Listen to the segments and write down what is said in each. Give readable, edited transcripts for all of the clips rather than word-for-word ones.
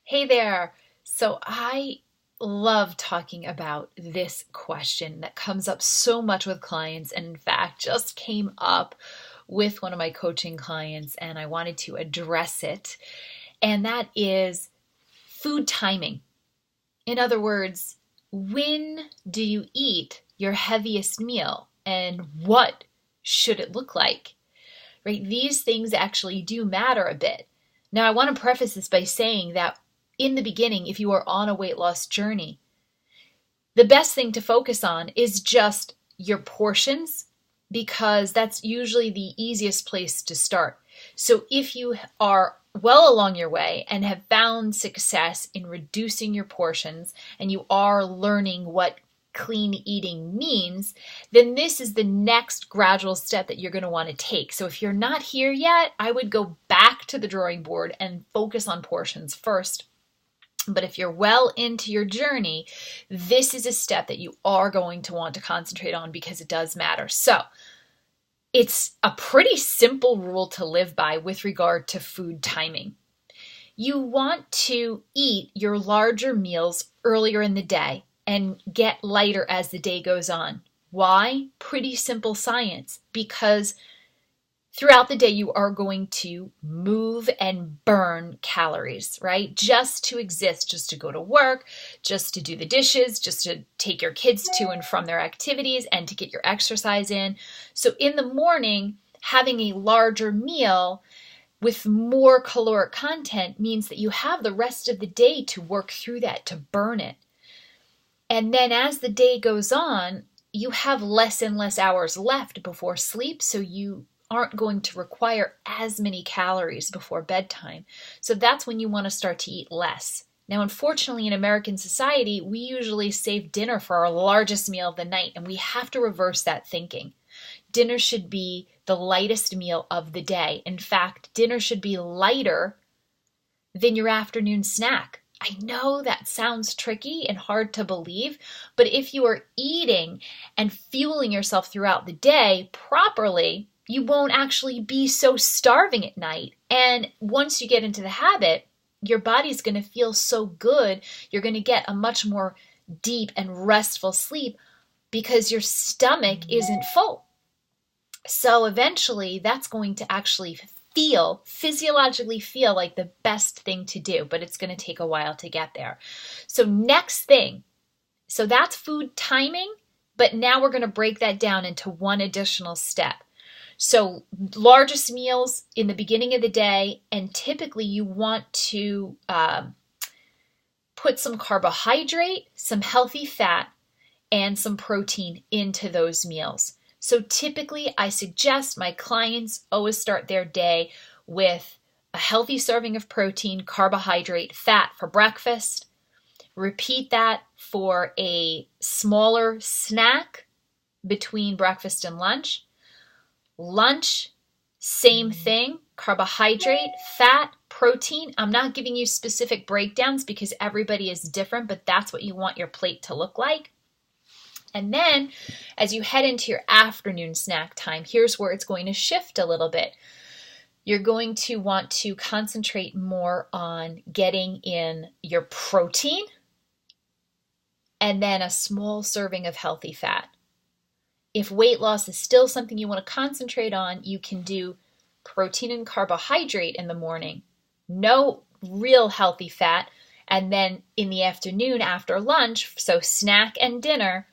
Hey there. So I love talking about this question that comes up so much with clients, and in fact, just came up with one of my coaching clients, and I wanted to address it. And that is food timing. In other words, when do you eat your heaviest meal, and what should it look like? Right? These things actually do matter a bit. Now, I want to preface this by saying that in the beginning, if you are on a weight loss journey, the best thing to focus on is just your portions because that's usually the easiest place to start. So if you are well along your way and have found success in reducing your portions and you are learning what clean eating means, then this is the next gradual step that you're going to want to take. So if you're not here yet, I would go back to the drawing board and focus on portions first. But if you're well into your journey, this is a step that you are going to want to concentrate on because it does matter. So it's a pretty simple rule to live by with regard to food timing. You want to eat your larger meals earlier in the day and get lighter as the day goes on. Why? Pretty simple science. Because throughout the day, you are going to move and burn calories, right? Just to exist, just to go to work, just to do the dishes, just to take your kids to and from their activities and to get your exercise in. So in the morning, having a larger meal with more caloric content means that you have the rest of the day to work through that, to burn it. And then as the day goes on, you have less and less hours left before sleep, so you aren't going to require as many calories before bedtime. So that's when you want to start to eat less. Now, unfortunately, in American society, we usually save dinner for our largest meal of the night, and we have to reverse that thinking. Dinner should be the lightest meal of the day. In fact, dinner should be lighter than your afternoon snack. I know that sounds tricky and hard to believe, but if you are eating and fueling yourself throughout the day properly, you won't actually be so starving at night. And once you get into the habit, your body's going to feel so good. You're going to get a much more deep and restful sleep because your stomach isn't full. So eventually that's going to actually physiologically feel like the best thing to do, but it's going to take a while to get there. So next thing, so that's food timing, but now we're going to break that down into one additional step. So largest meals in the beginning of the day, and typically you want to put some carbohydrate, some healthy fat, and some protein into those meals. So typically I suggest my clients always start their day with a healthy serving of protein, carbohydrate, fat for breakfast. Repeat that for a smaller snack between breakfast and lunch. Lunch, same thing, carbohydrate, fat, protein. I'm not giving you specific breakdowns because everybody is different, but that's what you want your plate to look like. And then as you head into your afternoon snack time, here's where it's going to shift a little bit. You're going to want to concentrate more on getting in your protein and then a small serving of healthy fat. If weight loss is still something you want to concentrate on, you can do protein and carbohydrate in the morning, no real healthy fat, and then in the afternoon after lunch, so snack and dinner,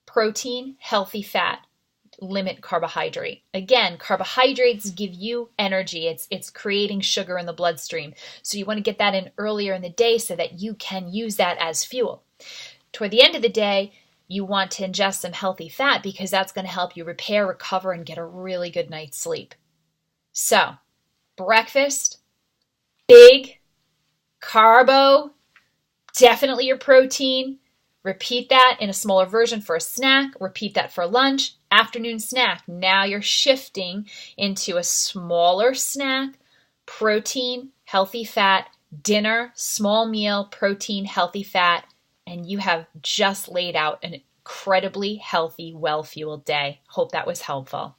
protein, healthy fat, limit carbohydrate. Again, carbohydrates give you energy. It's creating sugar in the bloodstream. So you want to get that in earlier in the day so that you can use that as fuel. Toward the end of the day, you want to ingest some healthy fat because that's going to help you repair, recover, and get a really good night's sleep. So, breakfast, big, carbo, definitely your protein. Repeat that in a smaller version for a snack. Repeat that for lunch. Afternoon snack. Now you're shifting into a smaller snack, protein, healthy fat, dinner, small meal, protein, healthy fat, and you have just laid out an incredibly healthy, well-fueled day. Hope that was helpful.